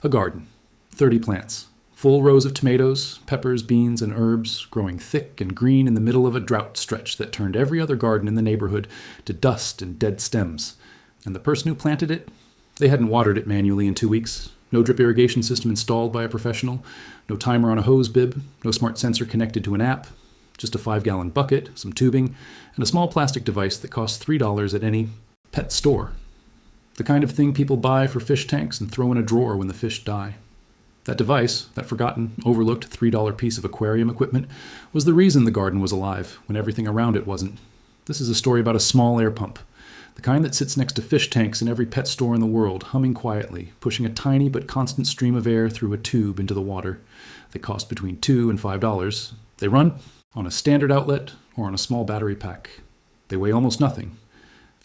A garden, 30 plants, full rows of tomatoes, peppers, beans, and herbs growing thick and green in the middle of a drought stretch that turned every other garden in the neighborhood to dust and dead stems. And the person who planted it, they hadn't watered it manually in 2 weeks. No drip irrigation system installed by a professional, no timer on a hose bib, no smart sensor connected to an app, just a 5-gallon bucket, some tubing, and a small plastic device that costs $3 at any pet store. The kind of thing people buy for fish tanks and throw in a drawer when the fish die. That device, that forgotten, overlooked $3 piece of aquarium equipment, was the reason the garden was alive when everything around it wasn't. This is a story about a small air pump, the kind that sits next to fish tanks in every pet store in the world, humming quietly, pushing a tiny but constant stream of air through a tube into the water. They cost between $2 and $5. They run on a standard outlet or on a small battery pack. They weigh almost nothing.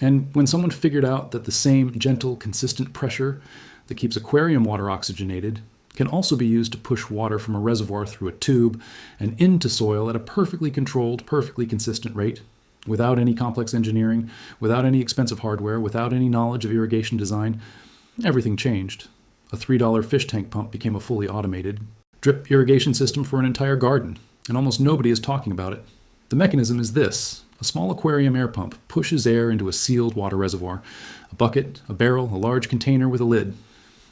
And when someone figured out that the same gentle, consistent pressure that keeps aquarium water oxygenated can also be used to push water from a reservoir through a tube and into soil at a perfectly controlled, perfectly consistent rate, without any complex engineering, without any expensive hardware, without any knowledge of irrigation design, everything changed. A $3 fish tank pump became a fully automated drip irrigation system for an entire garden, and almost nobody is talking about it. The mechanism is this. A small aquarium air pump pushes air into a sealed water reservoir, a bucket, a barrel, a large container with a lid.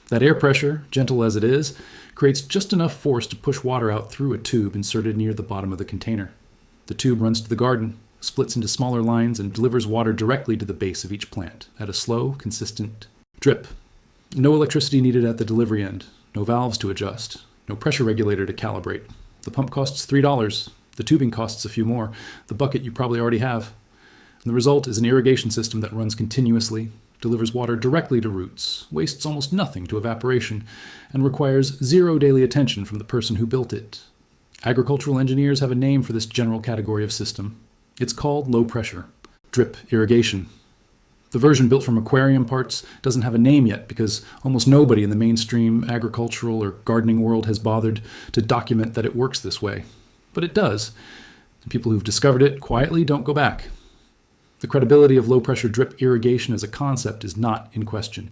That air pressure, gentle as it is, creates just enough force to push water out through a tube inserted near the bottom of the container. The tube runs to the garden, splits into smaller lines, and delivers water directly to the base of each plant at a slow, consistent drip. No electricity needed at the delivery end, no valves to adjust, no pressure regulator to calibrate. The pump costs $3. The tubing costs a few more. The bucket you probably already have. And the result is an irrigation system that runs continuously, delivers water directly to roots, wastes almost nothing to evaporation, and requires zero daily attention from the person who built it. Agricultural engineers have a name for this general category of system. It's called low pressure, drip irrigation. The version built from aquarium parts doesn't have a name yet because almost nobody in the mainstream agricultural or gardening world has bothered to document that it works this way. But it does, and people who've discovered it quietly don't go back. The credibility of low-pressure drip irrigation as a concept is not in question.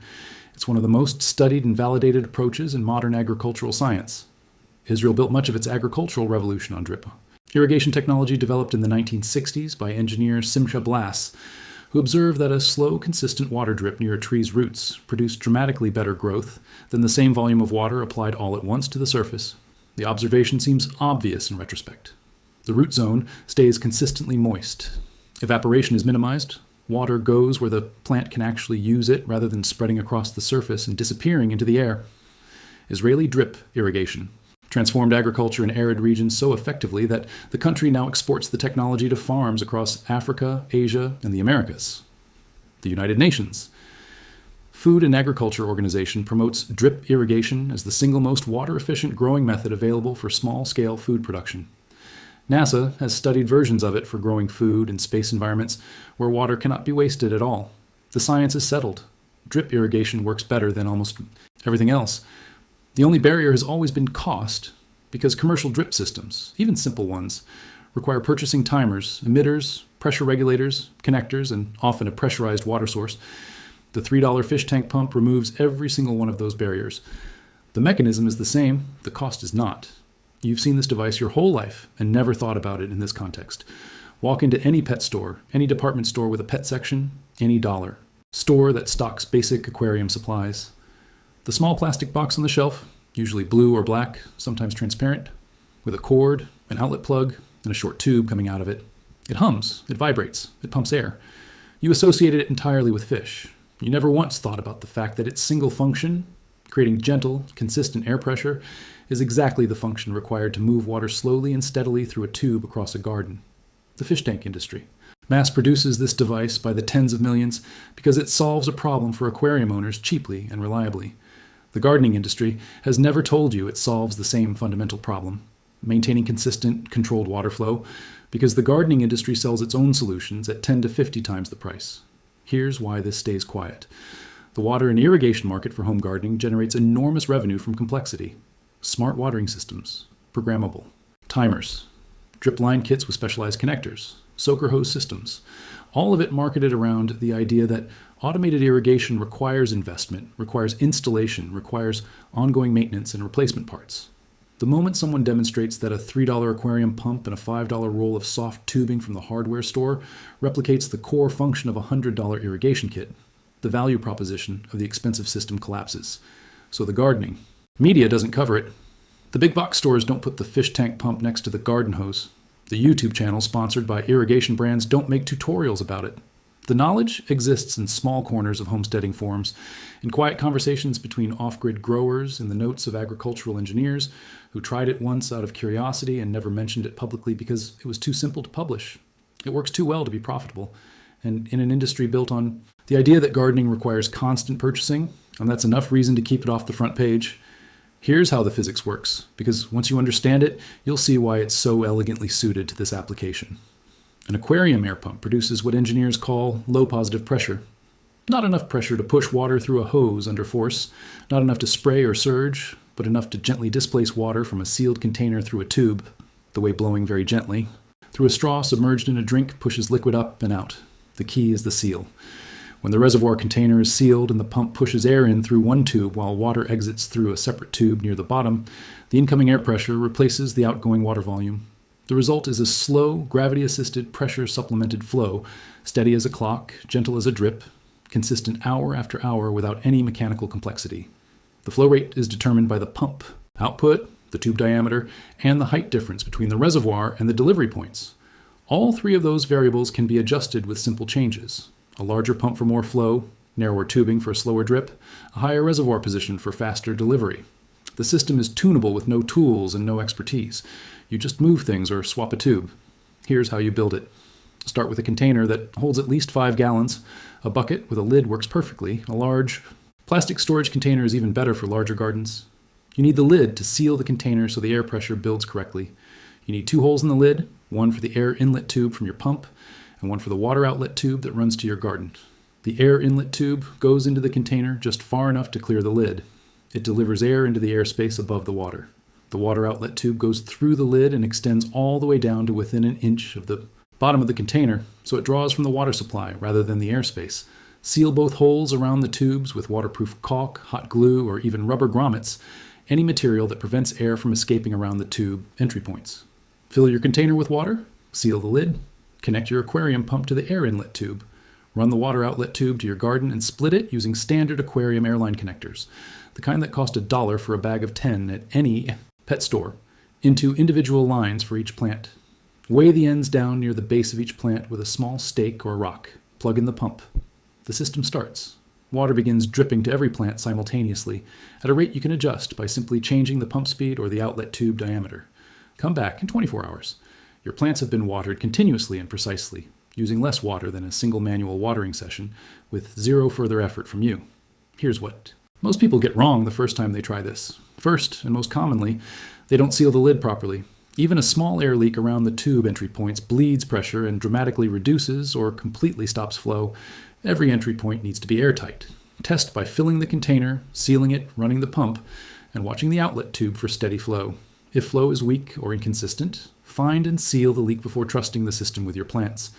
It's one of the most studied and validated approaches in modern agricultural science. Israel built much of its agricultural revolution on drip. Irrigation technology developed in the 1960s by engineer Simcha Blass, who observed that a slow, consistent water drip near a tree's roots produced dramatically better growth than the same volume of water applied all at once to the surface. The observation seems obvious in retrospect. The root zone stays consistently moist. Evaporation is minimized. Water goes where the plant can actually use it rather than spreading across the surface and disappearing into the air. Israeli drip irrigation transformed agriculture in arid regions so effectively that the country now exports the technology to farms across Africa, Asia, and the Americas. The United Nations Food and Agriculture Organization promotes drip irrigation as the single most water-efficient growing method available for small-scale food production. NASA has studied versions of it for growing food in space environments where water cannot be wasted at all. The science is settled. Drip irrigation works better than almost everything else. The only barrier has always been cost, because commercial drip systems, even simple ones, require purchasing timers, emitters, pressure regulators, connectors, and often a pressurized water source. The $3 fish tank pump removes every single one of those barriers. The mechanism is the same, the cost is not. You've seen this device your whole life and never thought about it in this context. Walk into any pet store, any department store with a pet section, any dollar. Store that stocks basic aquarium supplies. The small plastic box on the shelf, usually blue or black, sometimes transparent, with a cord, an outlet plug, and a short tube coming out of it. It hums, it vibrates, it pumps air. You associated it entirely with fish. You never once thought about the fact that its single function, creating gentle, consistent air pressure, is exactly the function required to move water slowly and steadily through a tube across a garden. The fish tank industry mass produces this device by the tens of millions because it solves a problem for aquarium owners cheaply and reliably. The gardening industry has never told you it solves the same fundamental problem, maintaining consistent, controlled water flow, because the gardening industry sells its own solutions at 10 to 50 times the price. Here's why this stays quiet. The water and irrigation market for home gardening generates enormous revenue from complexity. Smart watering systems, programmable, timers, drip line kits with specialized connectors, soaker hose systems, All of it marketed around the idea that automated irrigation requires investment, requires installation, requires ongoing maintenance and replacement parts. The moment someone demonstrates that a $3 aquarium pump and a $5 roll of soft tubing from the hardware store replicates the core function of a $100 irrigation kit, the value proposition of the expensive system collapses. So the gardening. Media doesn't cover it. The big box stores don't put the fish tank pump next to the garden hose. The YouTube channels sponsored by irrigation brands don't make tutorials about it. The knowledge exists in small corners of homesteading forums, in quiet conversations between off-grid growers, in the notes of agricultural engineers who tried it once out of curiosity and never mentioned it publicly because it was too simple to publish. It works too well to be profitable. And in an industry built on the idea that gardening requires constant purchasing, and that's enough reason to keep it off the front page, here's how the physics works, because once you understand it, you'll see why it's so elegantly suited to this application. An aquarium air pump produces what engineers call low positive pressure. Not enough pressure to push water through a hose under force, not enough to spray or surge, but enough to gently displace water from a sealed container through a tube, the way blowing very gently, through a straw submerged in a drink pushes liquid up and out. The key is the seal. When the reservoir container is sealed and the pump pushes air in through one tube while water exits through a separate tube near the bottom, the incoming air pressure replaces the outgoing water volume. The result is a slow, gravity-assisted, pressure-supplemented flow, steady as a clock, gentle as a drip, consistent hour after hour without any mechanical complexity. The flow rate is determined by the pump, output, the tube diameter, and the height difference between the reservoir and the delivery points. All three of those variables can be adjusted with simple changes. A larger pump for more flow, narrower tubing for a slower drip, a higher reservoir position for faster delivery. The system is tunable with no tools and no expertise. You just move things or swap a tube. Here's how you build it. Start with a container that holds at least 5 gallons. A bucket with a lid works perfectly. A large plastic storage container is even better for larger gardens. You need the lid to seal the container so the air pressure builds correctly. You need 2 holes in the lid, one for the air inlet tube from your pump, and one for the water outlet tube that runs to your garden. The air inlet tube goes into the container just far enough to clear the lid. It delivers air into the airspace above the water. The water outlet tube goes through the lid and extends all the way down to within an inch of the bottom of the container, so it draws from the water supply rather than the airspace. Seal both holes around the tubes with waterproof caulk, hot glue, or even rubber grommets, any material that prevents air from escaping around the tube entry points. Fill your container with water, seal the lid, connect your aquarium pump to the air inlet tube, run the water outlet tube to your garden and split it using standard aquarium airline connectors, the kind that cost $1 for a bag of 10 at any pet store, into individual lines for each plant. Weigh the ends down near the base of each plant with a small stake or rock. Plug in the pump. The system starts. Water begins dripping to every plant simultaneously, at a rate you can adjust by simply changing the pump speed or the outlet tube diameter. Come back in 24 hours. Your plants have been watered continuously and precisely, using less water than a single manual watering session, with zero further effort from you. Here's what most people get wrong the first time they try this. First, and most commonly, they don't seal the lid properly. Even a small air leak around the tube entry points bleeds pressure and dramatically reduces or completely stops flow. Every entry point needs to be airtight. Test by filling the container, sealing it, running the pump, and watching the outlet tube for steady flow. If flow is weak or inconsistent, find and seal the leak before trusting the system with your plants.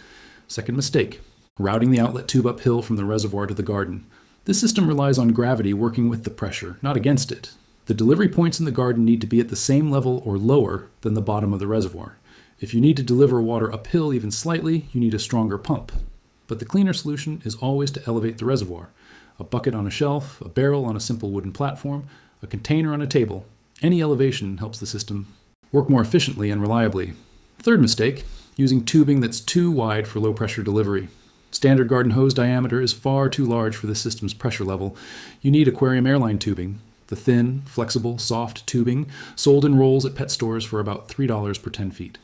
Second mistake, routing the outlet tube uphill from the reservoir to the garden. This system relies on gravity working with the pressure, not against it. The delivery points in the garden need to be at the same level or lower than the bottom of the reservoir. If you need to deliver water uphill even slightly, you need a stronger pump. But the cleaner solution is always to elevate the reservoir. A bucket on a shelf, a barrel on a simple wooden platform, a container on a table. Any elevation helps the system work more efficiently and reliably. Third mistake, using tubing that's too wide for low pressure delivery. Standard garden hose diameter is far too large for the system's pressure level. You need aquarium airline tubing, the thin, flexible, soft tubing sold in rolls at pet stores for about $3 per 10 feet.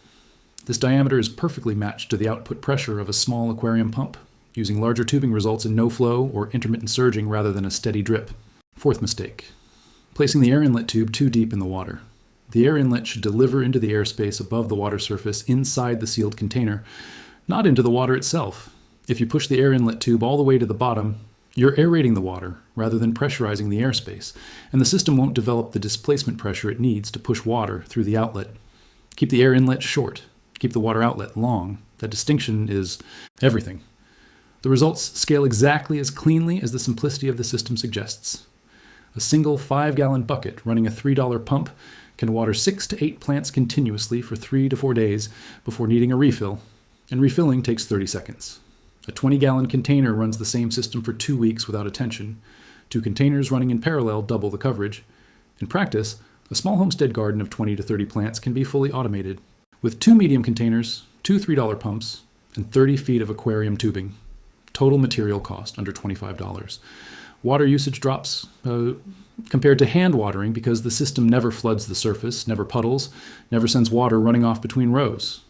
This diameter is perfectly matched to the output pressure of a small aquarium pump. Using larger tubing results in no flow or intermittent surging rather than a steady drip. Fourth mistake, placing the air inlet tube too deep in the water. The air inlet should deliver into the airspace above the water surface inside the sealed container, not into the water itself. If you push the air inlet tube all the way to the bottom, you're aerating the water rather than pressurizing the airspace, and the system won't develop the displacement pressure it needs to push water through the outlet. Keep the air inlet short. Keep the water outlet long. That distinction is everything. The results scale exactly as cleanly as the simplicity of the system suggests. A single 5-gallon bucket running a $3 pump can water 6 to 8 plants continuously for 3 to 4 days before needing a refill, and refilling takes 30 seconds. A 20-gallon container runs the same system for 2 weeks without attention. 2 containers running in parallel double the coverage. In practice, a small homestead garden of 20 to 30 plants can be fully automated, with 2 medium containers, 2 $3 pumps, and 30 feet of aquarium tubing. Total material cost under $25. Water usage drops compared to hand watering because the system never floods the surface, never puddles, never sends water running off between rows.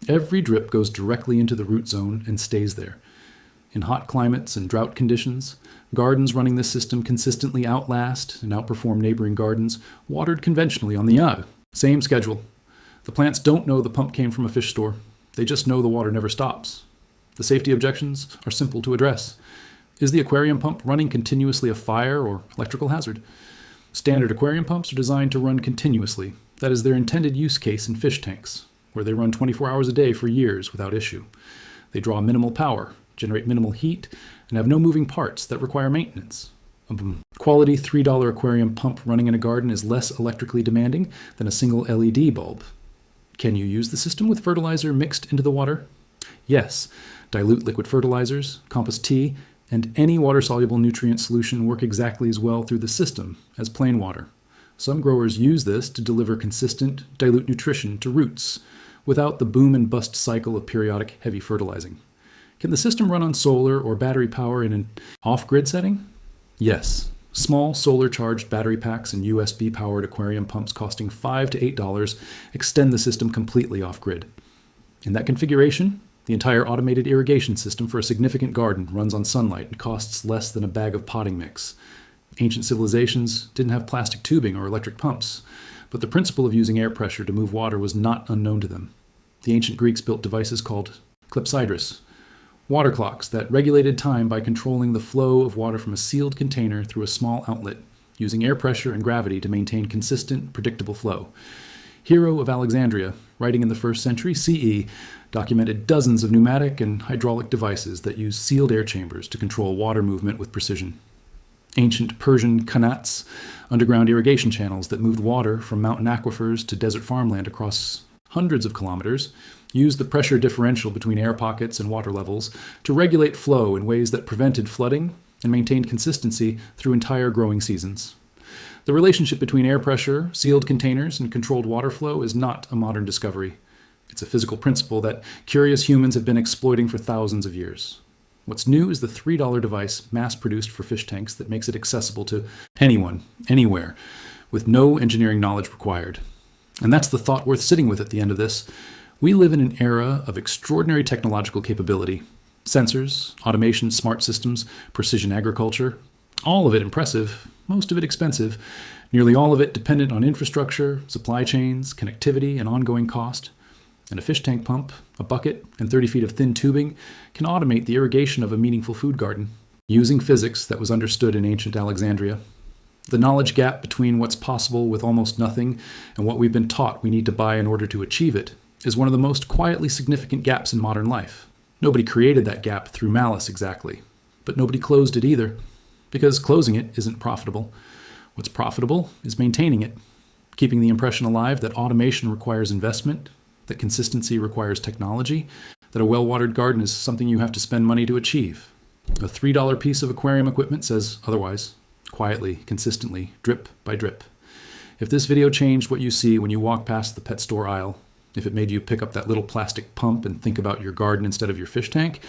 Every drip goes directly into the root zone and stays there. In hot climates and drought conditions, gardens running this system consistently outlast and outperform neighboring gardens watered conventionally on the same schedule. The plants don't know the pump came from a fish store. They just know the water never stops. The safety objections are simple to address. Is the aquarium pump running continuously a fire or electrical hazard? Standard aquarium pumps are designed to run continuously. That is their intended use case in fish tanks, where they run 24 hours a day for years without issue. They draw minimal power, generate minimal heat, and have no moving parts that require maintenance. A quality $3 aquarium pump running in a garden is less electrically demanding than a single LED bulb. Can you use the system with fertilizer mixed into the water? Yes. Dilute liquid fertilizers, compost tea, and any water-soluble nutrient solution work exactly as well through the system as plain water. Some growers use this to deliver consistent, dilute nutrition to roots without the boom and bust cycle of periodic heavy fertilizing. Can the system run on solar or battery power in an off-grid setting? Yes. Small solar-charged battery packs and USB-powered aquarium pumps costing $5 to $8 extend the system completely off-grid. In that configuration, the entire automated irrigation system for a significant garden runs on sunlight and costs less than a bag of potting mix. Ancient civilizations didn't have plastic tubing or electric pumps, but the principle of using air pressure to move water was not unknown to them. The ancient Greeks built devices called clepsydras, water clocks that regulated time by controlling the flow of water from a sealed container through a small outlet, using air pressure and gravity to maintain consistent, predictable flow. Hero of Alexandria, writing in the 1st century CE, documented dozens of pneumatic and hydraulic devices that use sealed air chambers to control water movement with precision. Ancient Persian qanats, underground irrigation channels that moved water from mountain aquifers to desert farmland across hundreds of kilometers, used the pressure differential between air pockets and water levels to regulate flow in ways that prevented flooding and maintained consistency through entire growing seasons. The relationship between air pressure, sealed containers, and controlled water flow is not a modern discovery. It's a physical principle that curious humans have been exploiting for thousands of years. What's new is the $3 device mass-produced for fish tanks that makes it accessible to anyone, anywhere, with no engineering knowledge required. And that's the thought worth sitting with at the end of this. We live in an era of extraordinary technological capability. Sensors, automation, smart systems, precision agriculture, all of it impressive, most of it expensive, nearly all of it dependent on infrastructure, supply chains, connectivity, and ongoing cost. And a fish tank pump, a bucket, and 30 feet of thin tubing can automate the irrigation of a meaningful food garden, using physics that was understood in ancient Alexandria. The knowledge gap between what's possible with almost nothing and what we've been taught we need to buy in order to achieve it is one of the most quietly significant gaps in modern life. Nobody created that gap through malice exactly, but nobody closed it either, because closing it isn't profitable. What's profitable is maintaining it, keeping the impression alive that automation requires investment, that consistency requires technology, that a well-watered garden is something you have to spend money to achieve. A $3 piece of aquarium equipment says otherwise, quietly, consistently, drip by drip. If this video changed what you see when you walk past the pet store aisle, if it made you pick up that little plastic pump and think about your garden instead of your fish tank,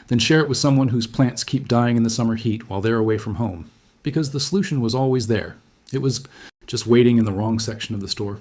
then share it with someone whose plants keep dying in the summer heat while they're away from home, because the solution was always there. It was just waiting in the wrong section of the store.